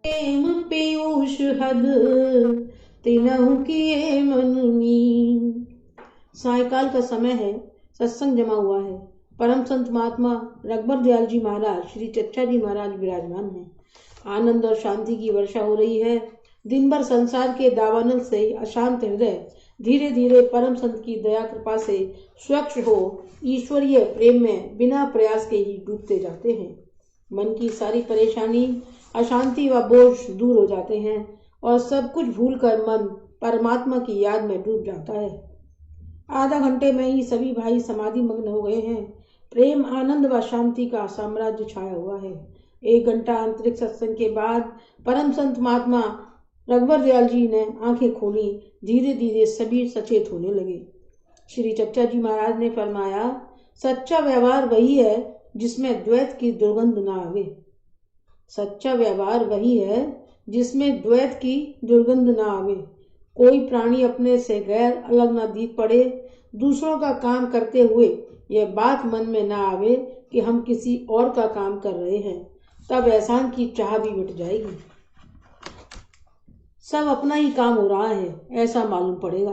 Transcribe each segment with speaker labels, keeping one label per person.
Speaker 1: प्रेम पीयूष हद तिनहु किए मनुनी। सायकाल का समय है। सत्संग जमा हुआ है। परम संत महात्मा रघुबर दयाल जी महाराज, श्री चच्चा जी महाराज विराजमान हैं। आनंद और शांति की वर्षा हो रही है। दिन भर संसार के दावानल से अशांत हृदय धीरे धीरे परम संत की दया कृपा से स्वच्छ हो ईश्वरीय प्रेम में बिना प्रयास के ही डूबते जाते हैं। मन की सारी परेशानी, अशांति व बोझ दूर हो जाते हैं और सब कुछ भूलकर मन परमात्मा की याद में डूब जाता है। आधा घंटे में ही सभी भाई समाधि मग्न हो गए हैं। प्रेम, आनंद व शांति का साम्राज्य छाया हुआ है। 1 घंटा आंतरिक सत्संग के बाद परम संत महात्मा रघुबर दयाल जी ने आंखें खोली। धीरे धीरे सभी सचेत होने लगे। श्री चच्चा जी महाराज ने फरमाया, सच्चा व्यवहार वही है जिसमें द्वैत की दुर्गंध न आवे। सच्चा व्यवहार वही है जिसमें द्वैत की दुर्गंध न आवे। कोई प्राणी अपने से गैर अलग न दिख पड़े। दूसरों का काम करते हुए यह बात मन में न आवे कि हम किसी और का काम कर रहे हैं, तब एहसान की चाह भी मिट जाएगी। सब अपना ही काम हो रहा है ऐसा मालूम पड़ेगा।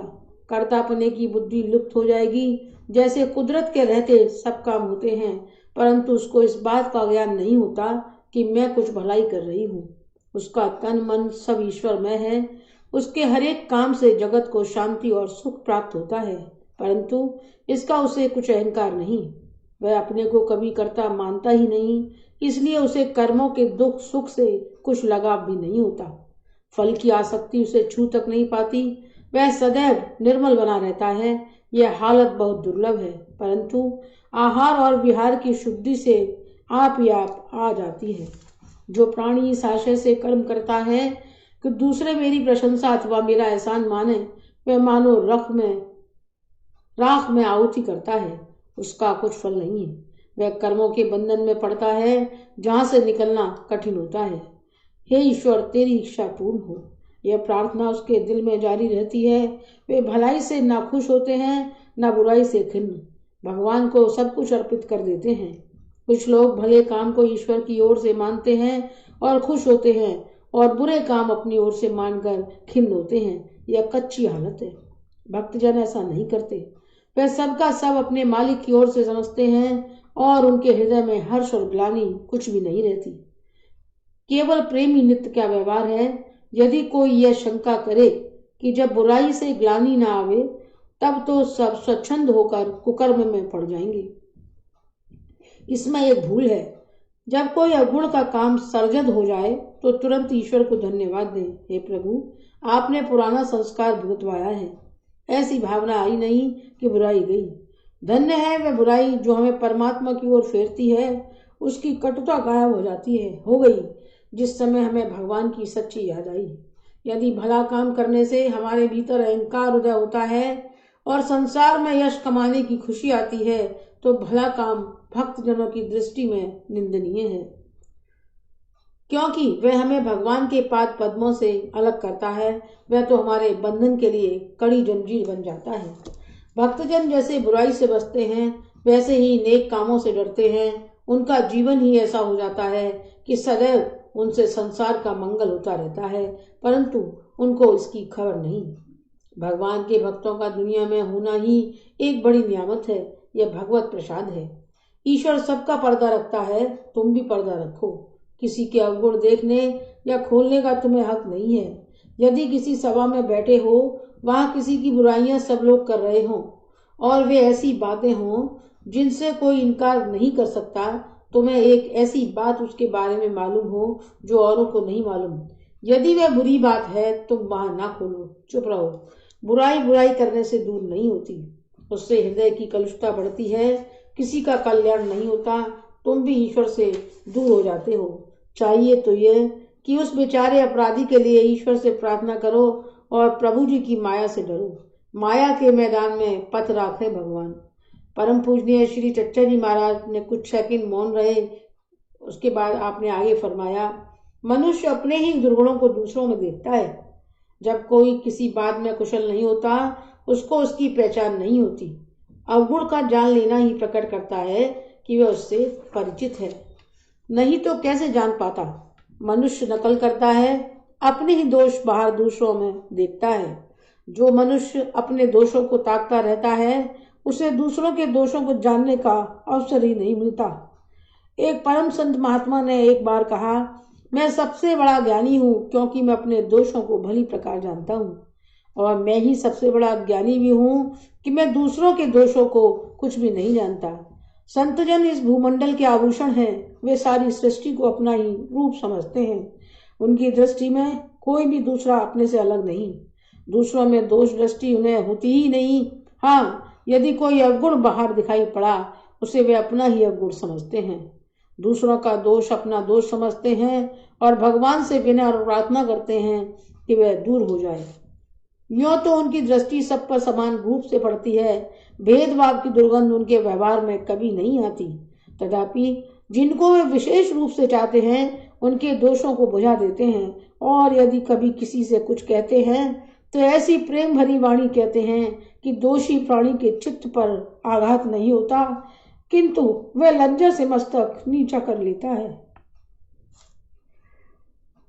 Speaker 1: कर्तापने की बुद्धि लुप्त हो जाएगी। जैसे कुदरत के रहते सब काम होते हैं, परंतु उसको इस बात का ज्ञान नहीं होता कि मैं कुछ भलाई कर रही हूँ। उसका तन मन सब ईश्वर में है। उसके हर एक काम से जगत को शांति और सुख प्राप्त होता है, परंतु इसका उसे कुछ अहंकार नहीं। वह अपने को कभी कर्ता मानता ही नहीं, इसलिए उसे कर्मों के दुख सुख से कुछ लगाव भी नहीं होता। फल की आसक्ति उसे छू तक नहीं पाती। वह सदैव निर्मल बना रहता है। यह हालत बहुत दुर्लभ है, परंतु आहार और विहार की शुद्धि से आप ही आप आ जाती है। जो प्राणी इस आशय से कर्म करता है कि दूसरे मेरी प्रशंसा अथवा मेरा एहसान माने, वह मानो राख में आहुति करता है, उसका कुछ फल नहीं है। वह कर्मों के बंधन में पड़ता है जहां से निकलना कठिन होता है। हे ईश्वर, तेरी इच्छा पूर्ण हो, यह प्रार्थना उसके दिल में जारी रहती है। वे भलाई से ना खुश होते हैं, ना बुराई से खिन्न। भगवान को सब कुछ अर्पित कर देते हैं। कुछ लोग भले काम को ईश्वर की ओर से मानते हैं और खुश होते हैं, और बुरे काम अपनी ओर से मानकर खिन्न होते हैं। यह कच्ची हालत है। भक्तजन ऐसा नहीं करते। वह सबका सब अपने मालिक की ओर से समझते हैं और उनके हृदय में हर्ष और ग्लानि कुछ भी नहीं रहती। केवल प्रेमी नित्य का व्यवहार है। यदि कोई यह शंका करे कि जब बुराई से ग्लानि न आवे तब तो सब स्वच्छंद होकर कुकर्म में पड़ जाएंगे, इसमें एक भूल है। जब कोई अवगुण का काम सर्जद हो जाए तो तुरंत ईश्वर को धन्यवाद दें। हे प्रभु, आपने पुराना संस्कार भुगतवाया है। ऐसी भावना आई नहीं कि बुराई गई। धन्य है वह बुराई जो हमें परमात्मा की ओर फेरती है। उसकी कटुता गायब हो गई जिस समय हमें भगवान की सच्ची याद आई। यदि भला काम करने से हमारे भीतर अहंकार उदय होता है और संसार में यश कमाने की खुशी आती है, तो भला काम भक्तजनों की दृष्टि में निंदनीय है, क्योंकि वह हमें भगवान के पाद पद्मों से अलग करता है। वह तो हमारे बंधन के लिए कड़ी जंजीर बन जाता है। भक्तजन जैसे बुराई से बचते हैं, वैसे ही नेक कामों से डरते हैं। उनका जीवन ही ऐसा हो जाता है कि सदैव उनसे संसार का मंगल होता रहता है, परंतु उनको इसकी खबर नहीं। भगवान के भक्तों का दुनिया में होना ही एक बड़ी नियामत है। यह भगवत प्रसाद है। ईश्वर सबका पर्दा रखता है, तुम भी पर्दा रखो। किसी के अवगुण देखने या खोलने का तुम्हें हक नहीं है। यदि किसी सभा में बैठे हो, वहां किसी की बुराइयां सब लोग कर रहे हों और वे ऐसी बातें हों जिनसे कोई इनकार नहीं कर सकता, तुम्हें एक ऐसी बात उसके बारे में मालूम हो जो औरों को नहीं मालूम, यदि वह बुरी बात है तुम वहां ना खोलो, चुप रहो। बुराई बुराई करने से दूर नहीं होती, उससे हृदय की कलुषता बढ़ती है। किसी का कल्याण नहीं होता, तुम भी ईश्वर से दूर हो जाते हो। चाहिए तो यह कि उस बेचारे अपराधी के लिए ईश्वर से प्रार्थना करो और प्रभु जी की माया से डरो। माया के मैदान में पथ राखे भगवान। परम पूजनीय श्री चच्चा जी महाराज ने कुछ सेकंड मौन रहे। उसके बाद आपने आगे फरमाया, मनुष्य अपने ही दुर्गुणों को दूसरों में देखता है। जब कोई किसी बात में कुशल नहीं होता, उसको उसकी पहचान नहीं होती। अवगुण का जान लेना ही प्रकट करता है कि वह उससे परिचित है, नहीं तो कैसे जान पाता। मनुष्य नकल करता है, अपने ही दोष बाहर दूसरों में देखता है। जो मनुष्य अपने दोषों को ताकता रहता है उसे दूसरों के दोषों को जानने का अवसर ही नहीं मिलता। एक परम संत महात्मा ने एक बार कहा, मैं सबसे बड़ा ज्ञानी हूँ क्योंकि मैं अपने दोषों को भली प्रकार जानता हूँ, और मैं ही सबसे बड़ा ज्ञानी भी हूँ कि मैं दूसरों के दोषों को कुछ भी नहीं जानता। संतजन इस भूमंडल के आभूषण हैं, वे सारी सृष्टि को अपना ही रूप समझते हैं। उनकी दृष्टि में कोई भी दूसरा अपने से अलग नहीं। दूसरों में दोष दृष्टि उन्हें होती ही नहीं। हाँ, यदि कोई अवगुण बाहर दिखाई पड़ा उसे वे अपना ही अवगुण समझते हैं। दूसरों का दोष अपना दोष समझते हैं और भगवान से विनय और प्रार्थना करते हैं कि वह दूर हो जाए। यूं तो उनकी दृष्टि सब पर समान रूप से पड़ती है, भेदभाव की दुर्गंध उनके व्यवहार में कभी नहीं आती। तथापि जिनको वे विशेष रूप से चाहते हैं उनके दोषों को बुझा देते हैं, और यदि कभी किसी से कुछ कहते हैं तो ऐसी प्रेम भरी वाणी कहते हैं कि दोषी प्राणी के चित्त पर आघात नहीं होता, किंतु वह लज्जा से मस्तक नीचा कर लेता है,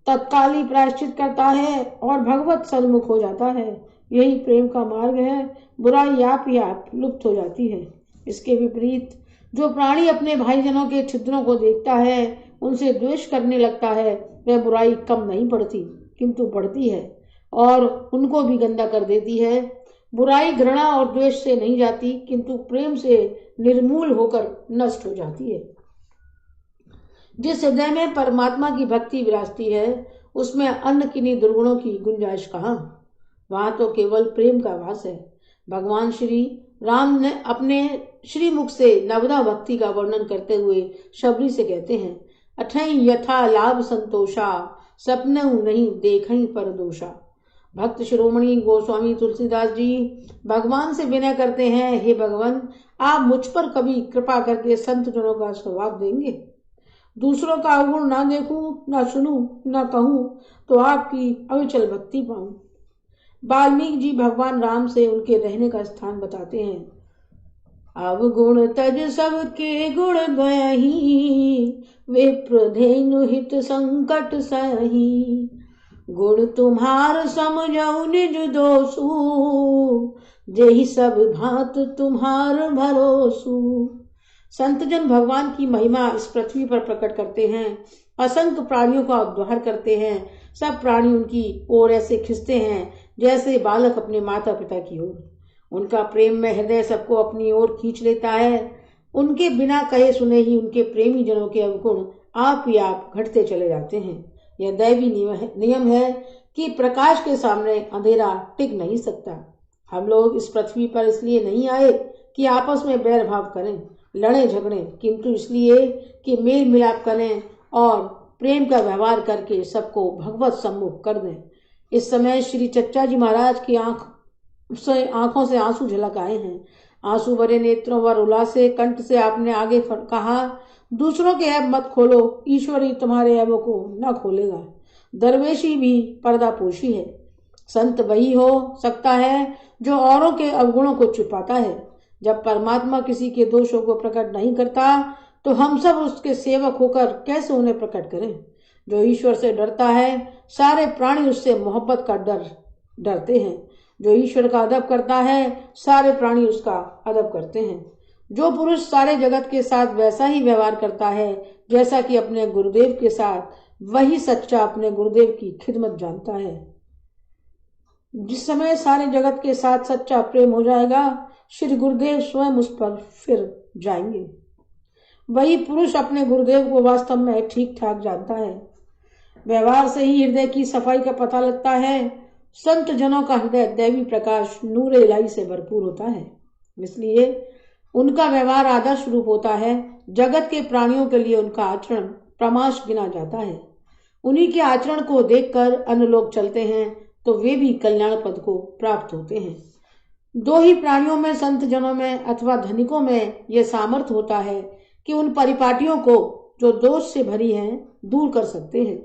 Speaker 1: तत्काल ही प्रायश्चित करता है और भगवत सन्मुख हो जाता है। यही प्रेम का मार्ग है। बुराई आप ही आप लुप्त हो जाती है। इसके विपरीत जो प्राणी अपने भाईजनों के छिद्रों को देखता है, उनसे द्वेष करने लगता है, वह बुराई कम नहीं पड़ती किंतु बढ़ती है और उनको भी गंदा कर देती है। बुराई घृणा और द्वेष से नहीं जाती किंतु प्रेम से निर्मूल होकर नष्ट हो जाती है। जिस हृदय में परमात्मा की भक्ति विराजती है उसमें अन्य किन्हीं दुर्गुणों की गुंजाइश कहाँ। वहां तो केवल प्रेम का वास है। भगवान श्री राम ने अपने श्रीमुख से नवदा भक्ति का वर्णन करते हुए शबरी से कहते हैं, अठई यथा लाभ संतोषा सपनऊ नहीं देखई पर दोषा। भक्त शिरोमणि गोस्वामी तुलसीदास जी भगवान से विनय करते हैं, हे भगवान, आप मुझ पर कभी कृपा करके संत जनों का स्वभाव देंगे। दूसरों का अवगुण ना देखूं, ना सुनूं, ना कहूं तो आपकी अविचल भक्ति पाऊं। वाल्मीकि जी भगवान राम से उनके रहने का स्थान बताते हैं, अवगुण तज सबके गुण गयहि, विप्रधेनु हित संकट सही। गुण तुम्हार समझऊ निज दोषु, जेहि सब भांत तुम्हार भरोसु। संतजन भगवान की महिमा इस पृथ्वी पर प्रकट करते हैं, असंख्य प्राणियों का उद्धार करते हैं। सब प्राणी उनकी ओर ऐसे खिंचते हैं जैसे बालक अपने माता पिता की ओर। उनका प्रेम में हृदय सबको अपनी ओर खींच लेता है। उनके बिना कहे सुने ही उनके प्रेमी जनों के अवगुण आप ही आप घटते चले जाते हैं। यह दैवी नियम है कि प्रकाश के सामने अंधेरा टिक नहीं सकता। हम लोग इस पृथ्वी पर इसलिए नहीं आए कि आपस में बैर भाव करें, लड़े झगड़े, किंतु इसलिए कि मेल मिलाप करें और प्रेम का व्यवहार करके सबको भगवत सम्मुख कर दें। इस समय श्री चच्चा जी महाराज की आंखों से आंसू झलक आए हैं। आंसू भरे नेत्रों व उल्लास से कंठ से आपने आगे कहा, दूसरों के ऐब मत खोलो, ईश्वर ही तुम्हारे ऐबों को न खोलेगा। दरवेशी भी पर्दापोशी है। संत वही हो सकता है जो औरों के अवगुणों को छुपाता है। जब परमात्मा किसी के दोषों को प्रकट नहीं करता तो हम सब उसके सेवक होकर कैसे उन्हें प्रकट करें। जो ईश्वर से डरता है, सारे प्राणी उससे मोहब्बत का डरते हैं। जो ईश्वर का अदब करता है, सारे प्राणी उसका अदब करते हैं। जो पुरुष सारे जगत के साथ वैसा ही व्यवहार करता है जैसा कि अपने गुरुदेव के साथ, वही सच्चा अपने गुरुदेव की खिदमत जानता है। जिस समय सारे जगत के साथ सच्चा प्रेम हो जाएगा, श्री गुरुदेव स्वयं उस पर फिर जाएंगे। वही पुरुष अपने गुरुदेव को वास्तव में ठीक ठाक जानता है। व्यवहार से ही हृदय की सफाई का पता लगता है। संत जनों का हृदय दैवी प्रकाश नूर इलाही से भरपूर होता है, इसलिए उनका व्यवहार आदर्श रूप होता है। जगत के प्राणियों के लिए उनका आचरण प्रमाश गिना जाता है। उन्हीं के आचरण को देखकर अन्य लोग चलते हैं तो वे भी कल्याण पद को प्राप्त होते हैं। दो ही प्राणियों में, संत जनों में अथवा धनिकों में, यह सामर्थ्य होता है कि उन परिपाटियों को जो दोष से भरी हैं दूर कर सकते हैं।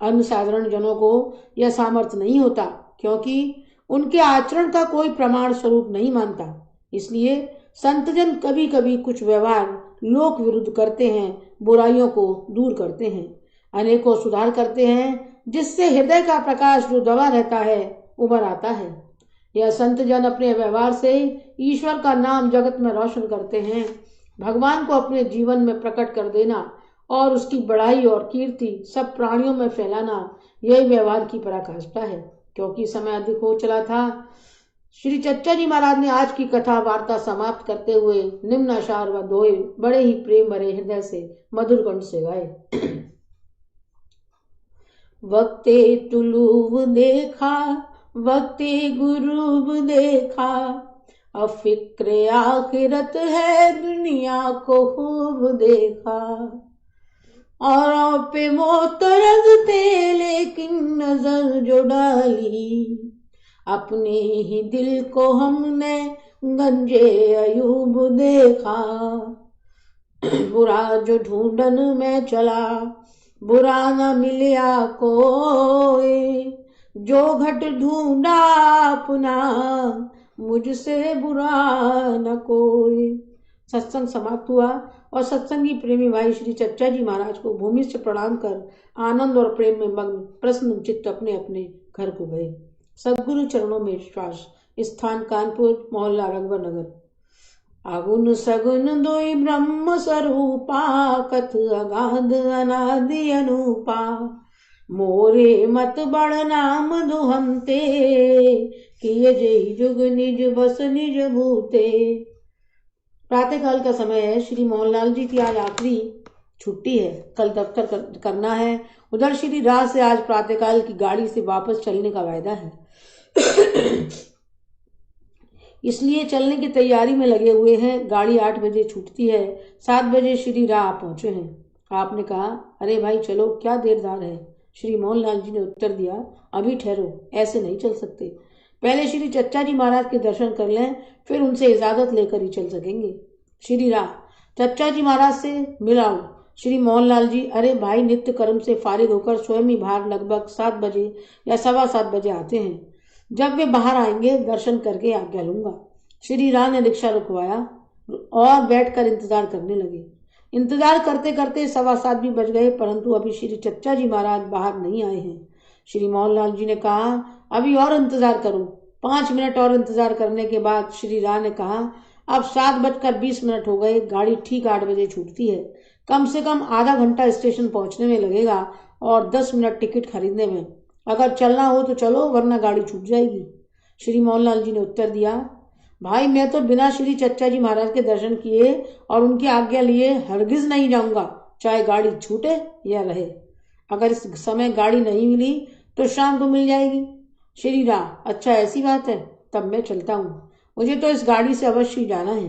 Speaker 1: अन्य साधारण जनों को यह सामर्थ्य नहीं होता, क्योंकि उनके आचरण का कोई प्रमाण स्वरूप नहीं मानता। इसलिए संतजन कभी कभी कुछ व्यवहार लोक विरुद्ध करते हैं, बुराइयों को दूर करते हैं। अनेकों सुधार करते हैं, जिससे हृदय का प्रकाश जो दबा रहता है उभर आता है। यह संत जन अपने व्यवहार से ईश्वर का नाम जगत में रोशन करते हैं। भगवान को अपने जीवन में प्रकट कर देना और उसकी बड़ाई और कीर्ति सब प्राणियों में फैलाना, यही व्यवहार की पराकाष्ठा है। क्योंकि समय अधिक हो चला था, श्री चच्चा जी महाराज ने आज की कथा वार्ता समाप्त करते हुए निम्न अशार व दोहे बड़े ही प्रेम भरे हृदय से मधुर कंठ से गाए। वक्ते तुलूब देखा, वक्ते गुरूब देखा, अफिक्र आखिरत है दुनिया को खूब देखा। और पे मोतरजते लेकिन नजर जो डाली, अपने ही दिल को हमने गंजे अयूब देखा। बुरा जो ढूंढन में चला, बुरा न मिलिया कोई, जो घट ढूंढा अपना, मुझसे बुरा न कोई। सत्संग समाप्त हुआ और सत्संगी प्रेमी भाई श्री चच्चा जी महाराज को भूमि से प्रणाम कर आनंद और प्रेम में मग्न प्रसन्न चित्त अपने अपने घर को गए। सद्गुरु चरणों में विश्वास। स्थान कानपुर, मोहल्ला रंगवर नगर। अगुन सगुन दुई ब्रह्म स्वरूपा, कथ अगाध अनादि अनूपा। मोरे मत बड़ नाम दुहंते, किए जय जुग निज बस निज भूते। प्रातःकाल का समय है। श्री मोहनलाल जी की आज आखिरी छुट्टी है, कल दफ्तर करना है। उधर श्री राज से आज प्रातःकाल की गाड़ी से वापस चलने का वायदा है, इसलिए चलने की तैयारी में लगे हुए हैं। गाड़ी 8 बजे छूटती है। 7 बजे श्री राह पहुंचे हैं। आपने कहा, अरे भाई चलो, क्या देरदार है। श्री मोहनलाल जी ने उत्तर दिया, अभी ठहरो, ऐसे नहीं चल सकते। पहले श्री चच्चा जी महाराज के दर्शन कर लें, फिर उनसे इजाजत लेकर ही चल सकेंगे। श्री राह, चच्चा जी महाराज से मिलाओ। श्री मोहनलाल जी, अरे भाई नित्य कर्म से फारिग होकर स्वयं ही बाहर लगभग 7 बजे या 7:15 बजे आते हैं। जब वे बाहर आएंगे दर्शन करके आज्ञा लूंगा। श्री राह ने रिक्शा रुकवाया और बैठकर इंतजार करने लगे। इंतजार करते करते 7:15 भी बज गए, परंतु अभी श्री चच्चा जी महाराज बाहर नहीं आए हैं। श्री मोहनलाल जी ने कहा, अभी और इंतजार करो। 5 मिनट और इंतजार करने के बाद श्री राह ने कहा, अब 7:20 हो गए, गाड़ी ठीक 8 बजे छूटती है। कम से कम आधा घंटा स्टेशन पहुंचने में लगेगा और 10 मिनट टिकट खरीदने में। अगर चलना हो तो चलो, वरना गाड़ी छूट जाएगी। श्री मोहनलाल जी ने उत्तर दिया, भाई मैं तो बिना श्री चच्चा जी महाराज के दर्शन किए और उनकी आज्ञा लिए हरगिज नहीं जाऊंगा, चाहे गाड़ी छूटे या रहे। अगर इस समय गाड़ी नहीं मिली तो शाम को मिल जाएगी। श्री राह, अच्छा ऐसी बात है, तब मैं चलता हूँ, मुझे तो इस गाड़ी से अवश्य जाना है।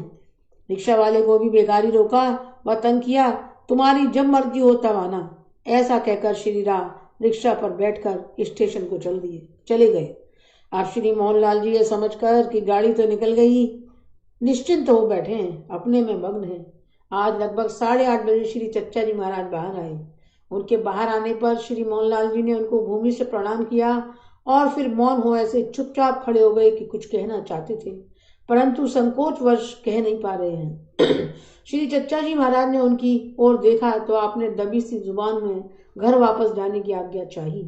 Speaker 1: रिक्शा वाले को भी बेगारी रोका व तंग किया, तुम्हारी जब मर्जी हो तब आना। ऐसा कहकर श्री राह रिक्शा पर बैठकर स्टेशन को चले गए। आप श्री मोहनलाल जी ये समझकर कि गाड़ी तो निकल गई, निश्चिंत हो बैठे हैं, अपने में मग्न हैं। आज लगभग 8:30 बजे श्री चच्चा जी महाराज बाहर आए। उनके बाहर आने पर श्री मोहनलाल जी ने उनको भूमि से प्रणाम किया और फिर मौन हो ऐसे चुपचाप खड़े हो गए कि कुछ कहना चाहते थे, परंतु संकोचवश कह नहीं पा रहे हैं। श्री चच्चा जी महाराज ने उनकी ओर देखा तो आपने दबी सी जुबान में घर वापस जाने की आज्ञा चाही।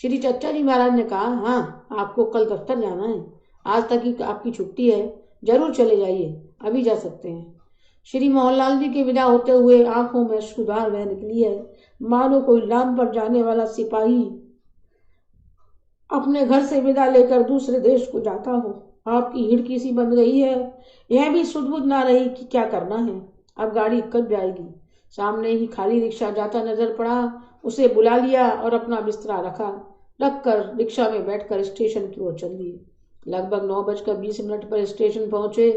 Speaker 1: श्री चच्चा जी महाराज ने कहा, हाँ आपको कल दफ्तर जाना है, आज तक ही आपकी छुट्टी है, जरूर चले जाइए, अभी जा सकते हैं। श्री मोहनलाल जी के विदा होते हुए आंखों में अश्रुधार बह निकली है, मानो कोई लाम पर जाने वाला सिपाही अपने घर से विदा लेकर दूसरे देश को जाता हो। आपकी हिड़की सी बंद गई है, यह भी सुध-बुध ना रही कि क्या करना है। अब गाड़ी कब जाएगी। सामने ही खाली रिक्शा जाता नजर पड़ा, उसे बुला लिया और अपना बिस्तरा रखकर रिक्शा में बैठकर स्टेशन की ओर चल दिए। लगभग 9:20 पर स्टेशन पहुंचे।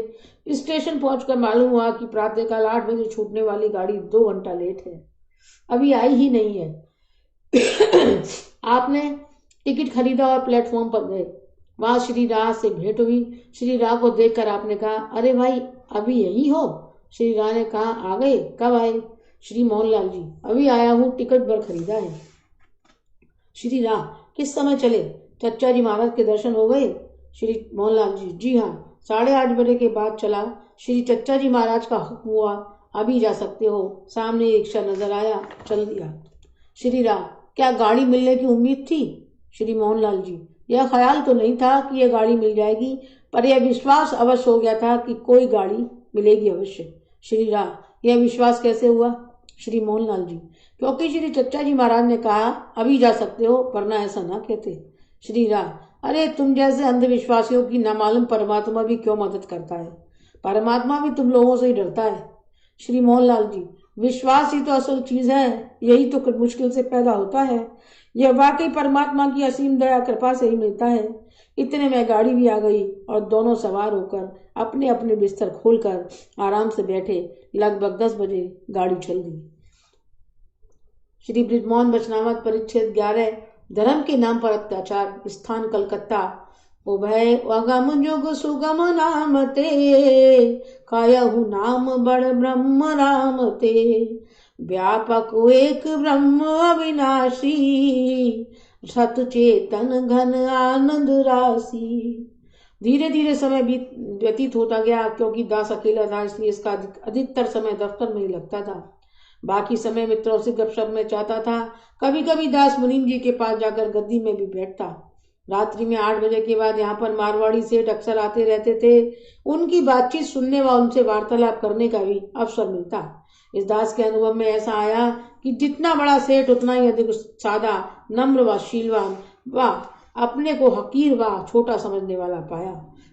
Speaker 1: स्टेशन पहुंचकर मालूम हुआ कि प्रातःकाल 8 बजे छूटने वाली गाड़ी 2 घंटा लेट है, अभी आई ही नहीं है। आपने टिकट खरीदा और प्लेटफॉर्म पर गए। वहां श्री राह से भेंट हुई। श्री राह को देखकर आपने कहा, अरे भाई अभी यही हो। श्री राह ने कहा, आ गए, कब आए। श्री मोहनलाल जी, अभी आया हूँ, टिकट भर खरीदा है। श्री राह, किस समय चले। चच्चा जी महाराज के दर्शन हो गए। श्री मोहनलाल जी, जी हाँ, 8:30 बजे के बाद चला। श्री चच्चा जी महाराज का हुक्म हुआ, अभी जा सकते हो। सामने रिक्शा नजर आया, चल दिया। श्री राम, क्या गाड़ी मिलने की उम्मीद थी? श्री मोहनलाल जी, यह ख्याल तो नहीं था कि यह गाड़ी मिल जाएगी, पर यह विश्वास अवश्य हो गया था कि कोई गाड़ी मिलेगी अवश्य। श्री राम, यह विश्वास कैसे हुआ? श्री मोहनलाल जी, क्योंकि श्री चच्चा जी महाराज ने कहा अभी जा सकते हो, वरना ऐसा ना कहते। श्री राम, अरे तुम जैसे अंधविश्वासियों की नामालूम परमात्मा भी क्यों मदद करता है? परमात्मा भी तुम लोगों से ही डरता है। श्री मोहनलाल जी, विश्वास ही तो असल चीज है, यही तो मुश्किल से पैदा होता है। यह वाकई परमात्मा की असीम दया कृपा से ही मिलता है। इतने में गाड़ी भी आ गई और दोनों सवार होकर अपने अपने बिस्तर खोलकर आराम से बैठे। लगभग 10 बजे गाड़ी चल गई। श्री बृजमोहन वचनामृत परिच्छेद 11, धर्म के नाम पर अत्याचार। स्थान कलकत्ता। उभय अगम जुग सुगम नाम ते, कायहु नाम बड़ ब्रह्म राम ते। व्यापक एक ब्रह्म अविनाशी, सत चेतन घन आनंद राशि। धीरे धीरे समय व्यतीत होता गया, क्योंकि दास अकेला था इसलिए इसका अधिकतर समय दफ्तर में ही लगता था। बाकी समय मित्रों से गपशप में चाहता था। कभी कभी दास मुनीम जी के पास जाकर गद्दी में भी बैठता। रात्रि में 8 बजे के बाद यहाँ पर मारवाड़ी सेठ अक्सर आते रहते थे। उनकी बातचीत सुनने व उनसे वार्तालाप करने का भी अवसर मिलता। इस दास के अनुभव में ऐसा आया कि जितना बड़ा सेठ उतना ही अधिक सादा, नम्र व शीलवान व अपने को हकीर व छोटा समझने वाला पाया।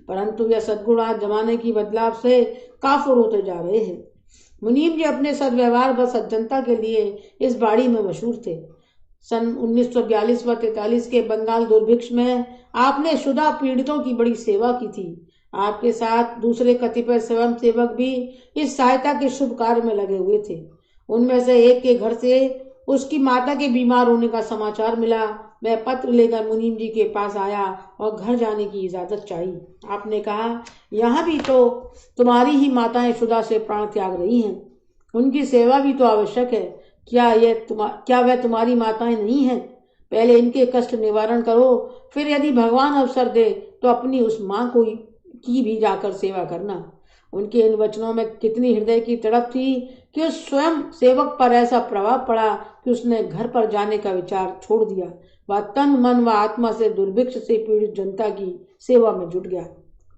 Speaker 1: परंतु यह सद्गुण आज जमाने की बदलाव से काफुर होते जा रहे हैं। मुनीम जी अपने सद्व्यवहार व सज्जनता के लिए इस बाड़ी में मशहूर थे। सन 1942 व 43 के बंगाल दुर्भिक्ष में आपने शुदा पीड़ितों की बड़ी सेवा की थी। आपके साथ दूसरे कतिपय स्वयं सेवक भी इस सहायता के शुभ कार्य में लगे हुए थे। उनमें से एक के घर से उसकी माता के बीमार होने का समाचार मिला। मैं पत्र लेकर मुनीम जी के पास आया और घर जाने की इजाजत चाहिए। आपने कहा, यहाँ भी तो तुम्हारी ही माताएं शुदा से प्राण त्याग रही हैं, उनकी सेवा भी तो आवश्यक है। क्या वह तुम्हारी माताएं नहीं हैं? पहले इनके कष्ट निवारण करो, फिर यदि भगवान अवसर दे तो अपनी उस माँ को की भी जाकर सेवा करना। उनके इन वचनों में कितनी हृदय की तड़प थी कि उस स्वयं सेवक पर ऐसा प्रभाव पड़ा कि उसने घर पर जाने का विचार छोड़ दिया। वह तन मन व आत्मा से दुर्भिक्ष से पीड़ित जनता की सेवा में जुट गया।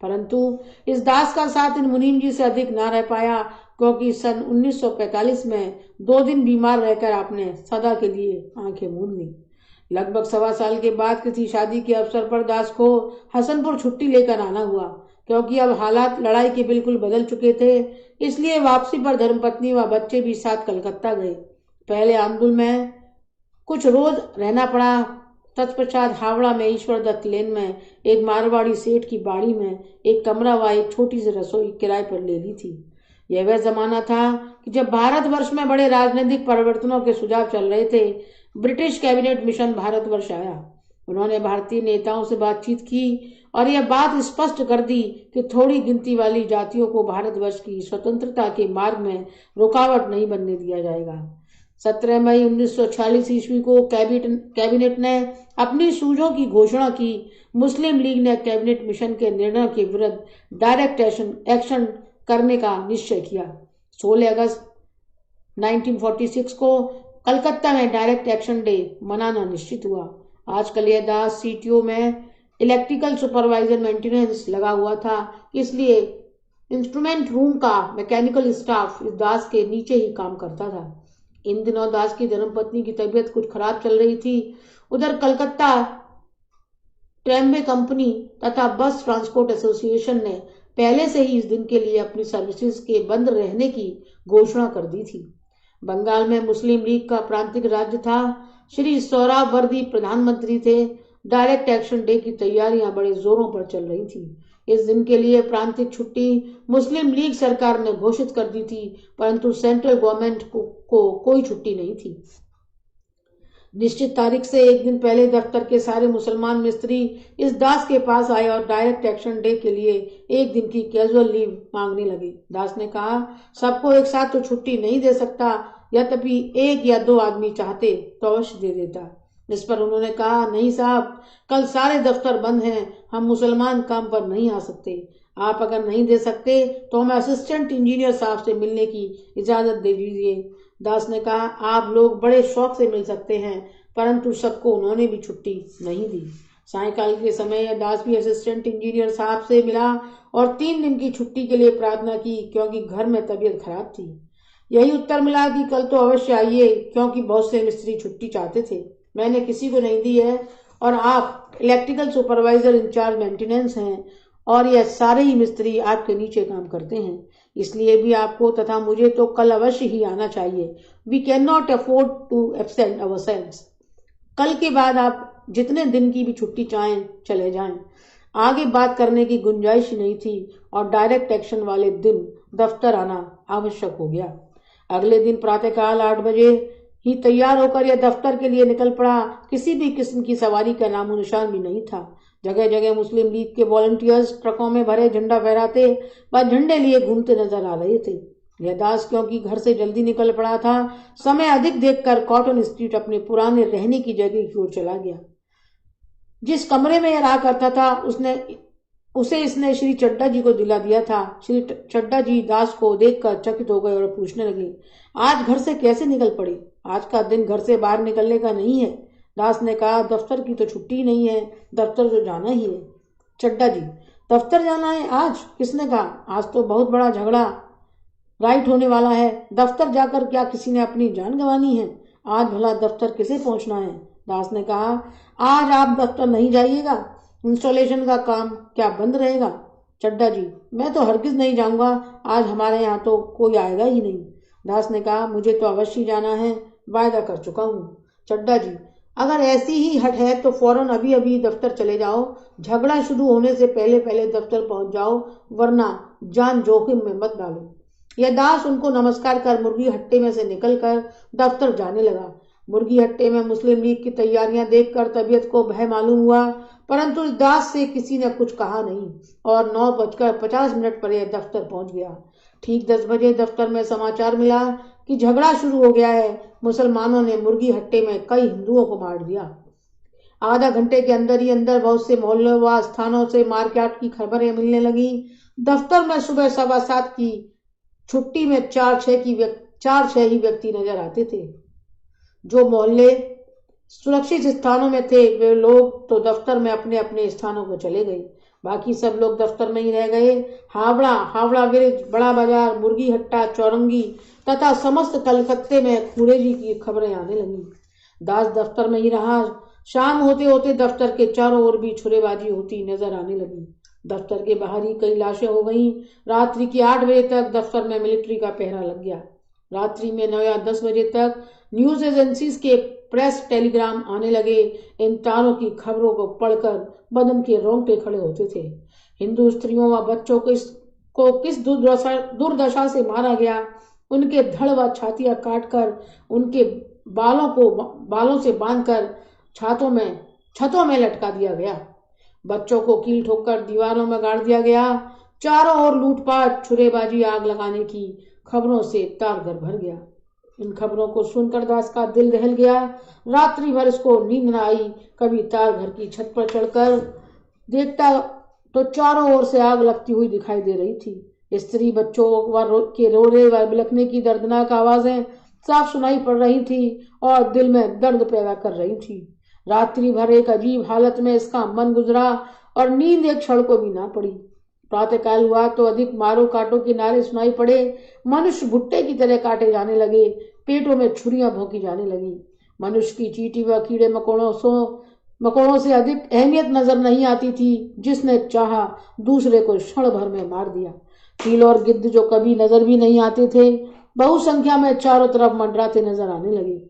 Speaker 1: परंतु इस दास का साथ इन मुनीम जी से अधिक न रह पाया, क्योंकि सन 1945 में 2 दिन बीमार रहकर आपने सदा के लिए आंखें मूंद ली। लगभग 1.25 साल के बाद किसी शादी के अवसर पर दास को हसनपुर छुट्टी लेकर आना हुआ, क्योंकि अब हालात लड़ाई के बिल्कुल बदल चुके थे। इसलिए वापसी पर धर्मपत्नी व बच्चे भी साथ कलकत्ता गए। पहले आंदुल में कुछ रोज रहना पड़ा। तत्पश्चात हावड़ा में ईश्वर दत्त लेन में एक मारवाड़ी सेठ की बाड़ी में एक कमरा व एक छोटी सी रसोई किराए पर ले ली थी। यह वह जमाना था कि जब भारतवर्ष में बड़े राजनीतिक परिवर्तनों के सुझाव चल रहे थे। ब्रिटिश कैबिनेट मिशन भारतवर्ष आया। उन्होंने भारतीय नेताओं से बातचीत की और यह बात स्पष्ट कर दी कि थोड़ी गिनती वाली जातियों को भारतवर्ष की स्वतंत्रता के मार्ग में रुकावट नहीं बनने दिया जाएगा। 17 मई 1946 ईस्वी को कैबिनेट ने अपनी सूझों की घोषणा की। मुस्लिम लीग ने कैबिनेट मिशन के निर्णय के विरुद्ध डायरेक्ट एक्शन करने का निश्चय किया। 16 अगस्त 1946 को कलकत्ता में डायरेक्ट एक्शन डे मनाना निश्चित हुआ। आजकल यह दास सीटीओ में इलेक्ट्रिकल सुपरवाइजर मेंटेनेंस लगा हुआ था, इसलिए इंस्ट्रूमेंट रूम का मैकेनिकल स्टाफ इस दास के नीचे ही काम करता था। इन दिनों दास की धर्मपत्नी की तबीयत कुछ खराब चल रही थी। उधर कलकत्ता ट्रेनवे कंपनी तथा बस ट्रांसपोर्ट एसोसिएशन ने पहले से ही इस दिन के लिए अपनी सर्विसेज के बंद रहने की घोषणा कर दी थी। बंगाल में मुस्लिम लीग का प्रांतिक राज्य था। श्री सोहरावर्दी प्रधानमंत्री थे। डायरेक्ट एक्शन डे की तैयारियां बड़े जोरों पर चल रही थी। इस दिन के लिए प्रांतिक छुट्टी मुस्लिम लीग सरकार ने घोषित कर दी थी, परंतु सेंट्रल गवर्नमेंट को कोई छुट्टी नहीं थी। निश्चित तारीख से एक दिन पहले दफ्तर के सारे मुसलमान मिस्त्री इस दास के पास आए और डायरेक्ट एक्शन डे के लिए एक दिन की कैजुअल लीव मांगने लगे। दास ने कहा, सबको एक साथ तो छुट्टी नहीं दे सकता, यद्यपि 1 या 2 आदमी चाहते तो अवश्य दे देता। इस पर उन्होंने कहा, नहीं साहब, कल सारे दफ्तर बंद हैं, हम मुसलमान काम पर नहीं आ सकते। आप अगर नहीं दे सकते तो हमें असिस्टेंट इंजीनियर साहब से मिलने की इजाजत दे दीजिए। दास ने कहा, आप लोग बड़े शौक से मिल सकते हैं, परंतु सबको उन्होंने भी छुट्टी नहीं दी। सायंकाल के समय दास भी असिस्टेंट इंजीनियर साहब से मिला और 3 दिन की छुट्टी के लिए प्रार्थना की, क्योंकि घर में तबीयत खराब थी। यही उत्तर मिला कि कल तो अवश्य आइए, क्योंकि बहुत से मिस्त्री छुट्टी चाहते थे। मैंने किसी को नहीं दी है, और आप इलेक्ट्रिकल सुपरवाइजर इंचार्ज मेंटेनेंस हैं, और यह सारे ही मिस्त्री आपके नीचे काम करते हैं। इसलिए भी आपको तथा मुझे तो कल अवश्य ही आना चाहिए। We cannot afford to absent ourselves. कल के बाद आप जितने दिन की भी छुट्टी चाहें चले जाएं। आगे बात करने की गुंजाइश नहीं थी और डायरेक्ट एक्शन वाले दिन दफ्तर आना आवश्यक हो गया। अगले दिन प्रातःकाल 8 बजे ही तैयार होकर यह दफ्तर के लिए निकल पड़ा। किसी भी किस्म की सवारी का नामो निशान भी नहीं था। जगह जगह मुस्लिम लीग के वॉलंटियर्स ट्रकों में भरे झंडा फहराते व झंडे लिए घूमते नजर आ रहे थे। यह दास क्योंकि घर से जल्दी निकल पड़ा था, समय अधिक देखकर कॉटन स्ट्रीट अपने पुराने रहने की जगह की ओर चला गया। जिस कमरे में यह रहा करता था उसे इसने श्री चड्डा जी को दिला दिया था। श्री चड्डा जी दास को देखकर चकित हो गए और पूछने लगे, आज घर से कैसे निकल पड़े? आज का दिन घर से बाहर निकलने का नहीं है। दास ने कहा, दफ्तर की तो छुट्टी नहीं है, दफ्तर तो जाना ही है। चड्डा जी, दफ्तर जाना है आज? किसने कहा? आज तो बहुत बड़ा झगड़ा राइट होने वाला है। दफ्तर जाकर क्या किसी ने अपनी जान गंवानी है? आज भला दफ्तर किसे पहुंचना है? दास ने कहा, आज आप दफ्तर नहीं जाइएगा? इंस्टॉलेशन का काम क्या बंद रहेगा? चड्डा जी, मैं तो हरगिज नहीं जाऊंगा। आज हमारे यहाँ तो कोई आएगा ही नहीं। दास ने कहा, मुझे तो अवश्य जाना है, वायदा कर चुका हूँ। चड्डा जी, अगर ऐसी ही हट है तो फौरन अभी अभी दफ्तर चले जाओ। झगड़ा शुरू होने से पहले पहले दफ्तर पहुंच जाओ, वरना जान जोखिम में मत डालो। यह दास उनको नमस्कार कर मुर्गी हट्टे में से निकलकर दफ्तर जाने लगा। मुर्गी हट्टे में मुस्लिम लीग की तैयारियां देखकर तबीयत को भय मालूम हुआ, परंतु इस दास से किसी ने कुछ कहा नहीं और 9:50 पर यह दफ्तर पहुंच गया। ठीक 10 बजे दफ्तर में समाचार मिला कि झगड़ा शुरू हो गया है। मुसलमानों ने मुर्गी हट्टे में कई हिंदुओं को मार दिया। आधा घंटे के अंदर ही अंदर बहुत से मोहल्लों व स्थानों से मारकाट की खबरें मिलने लगी। दफ्तर में सुबह 7:15 की छुट्टी में 4-6 ही व्यक्ति नजर आते थे। जो मोहल्ले सुरक्षित स्थानों में थे वे लोग तो दफ्तर में अपने अपने स्थानों को चले गए। बाकी सब लोग दफ्तर में ही रह गए। हावड़ा ब्रिज, बड़ा बाजार, मुर्गी हट्टा, चौरंगी तथा समस्त कलकत्ते में खूरेजी की खबरें आने लगी। दास दफ्तर में ही रहा। शाम होते होते दफ्तर के चारों ओर भी छुरेबाजी होती नजर आने लगी। दफ्तर के बाहर ही कई लाशें हो गईं। रात्रि के 8 बजे तक दफ्तर में मिलिट्री का पहरा लग गया। रात्रि में 9 या 10 बजे तक न्यूज एजेंसीज के प्रेस टेलीग्राम आने लगे। इन तारों की खबरों को पढ़कर बदन के रोंगटे खड़े होते थे। हिंदू स्त्रियों व बच्चों को किस दुर्दशा से मारा गया, उनके धड़ व छातियां काटकर उनके बालों से बांधकर छतों में लटका दिया गया। बच्चों को कील ठोककर दीवारों में गाड़ दिया गया। चारों ओर लूटपाट, छुरेबाजी, आग लगाने की खबरों से तारघर भर गया। इन खबरों को सुनकर दास का दिल दहल गया। रात्रि भर इसको नींद न आई। कभी तारघर की छत पर चढ़कर देखता तो चारों ओर से आग लगती हुई दिखाई दे रही थी। स्त्री बच्चों के रोने व बिलखने की दर्दनाक आवाजें साफ सुनाई पड़ रही थी और दिल में दर्द पैदा कर रही थी। रात्रि भर एक अजीब हालत में इसका मन गुजरा और नींद एक क्षण को भी ना पड़ी। प्रातःकाल हुआ तो अधिक मारो काटो के नारे सुनाई पड़े। मनुष्य भुट्टे की तरह काटे जाने लगे। पेटों में छुरियां भोंकी जाने लगी। मनुष्य की चींटी व कीड़े मकोड़ों से अधिक अहमियत नजर नहीं आती थी। जिसने चाहा दूसरे को क्षण भर में मार दिया। चील और गिद्ध जो कभी नजर भी नहीं आते थे, बहुसंख्या में चारों तरफ मंडराते नजर आने लगे।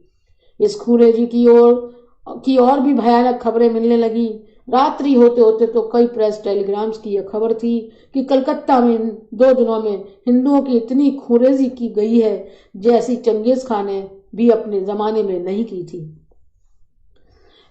Speaker 1: इस खूरेजी की और भी भयानक खबरें मिलने लगी। रात्रि होते होते तो कई प्रेस टेलीग्राम्स की यह खबर थी कि कलकत्ता में 2 दिनों में हिंदुओं की इतनी खूरेजी की गई है जैसी चंगेज खान ने भी अपने जमाने में नहीं की थी।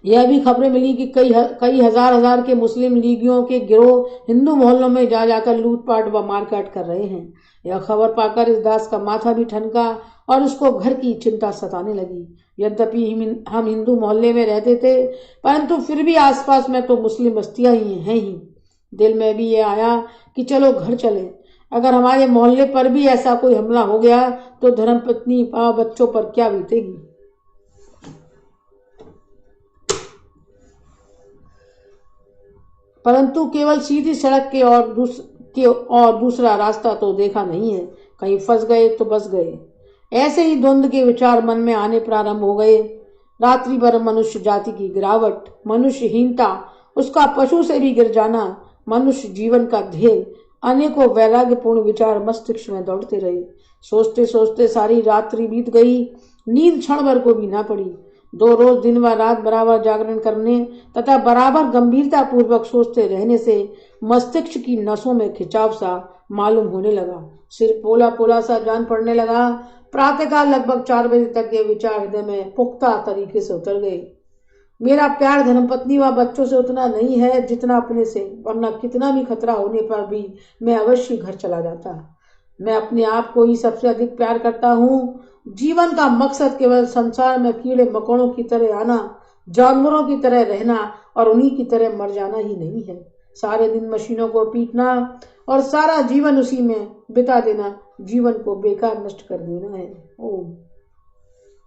Speaker 1: यह भी खबरें मिली कि कई हजार के मुस्लिम लीगियों के गिरोह हिंदू मोहल्लों में जा जाकर लूटपाट व मारकाट कर रहे हैं। यह खबर पाकर इस दास का माथा भी ठनका और उसको घर की चिंता सताने लगी। यद्यपि हम हिंदू मोहल्ले में रहते थे, परंतु फिर भी आसपास में तो मुस्लिम बस्तियां ही हैं ही। दिल में भी ये आया कि चलो घर चले। अगर हमारे मोहल्ले पर भी ऐसा कोई हमला हो गया तो धर्मपत्नी व बच्चों पर क्या बीतेगी। परंतु केवल सीधी सड़क के और दूसरा रास्ता तो देखा नहीं है। कहीं फंस गए तो बस गए। ऐसे ही द्वंद्व के विचार मन में आने प्रारंभ हो गए। रात्रि भर मनुष्य जाति की गिरावट, मनुष्यहीनता, उसका पशु से भी गिर जाना, मनुष्य जीवन का ध्येय, अनेकों वैराग्यपूर्ण विचार मस्तिष्क में दौड़ते रहे। सोचते सोचते सारी रात्रि बीत गई, नींद क्षण भर को भी ना पड़ी। 2 रोज दिन व रात बराबर जागरण करने तथा बराबर गंभीरता पूर्वक सोचते रहने से मस्तिष्क की नसों में खिंचाव सा मालूम होने लगा। सिर पोला पोला सा जान पड़ने लगा। प्रातःकाल लगभग 4 बजे तक ये विचार हृदय में पुख्ता तरीके से उतर गए। मेरा प्यार धर्मपत्नी व बच्चों से उतना नहीं है जितना अपने से, वरना कितना भी खतरा होने पर भी मैं अवश्य घर चला जाता। मैं अपने आप को ही सबसे अधिक प्यार करता हूँ। जीवन का मकसद केवल संसार में कीड़े मकोड़ों की तरह आना, जानवरों की तरह रहना और उन्हीं की तरह मर जाना ही नहीं है। सारे दिन मशीनों को पीटना और सारा जीवन उसी में बिता देना जीवन को बेकार नष्ट कर देना है। ओम।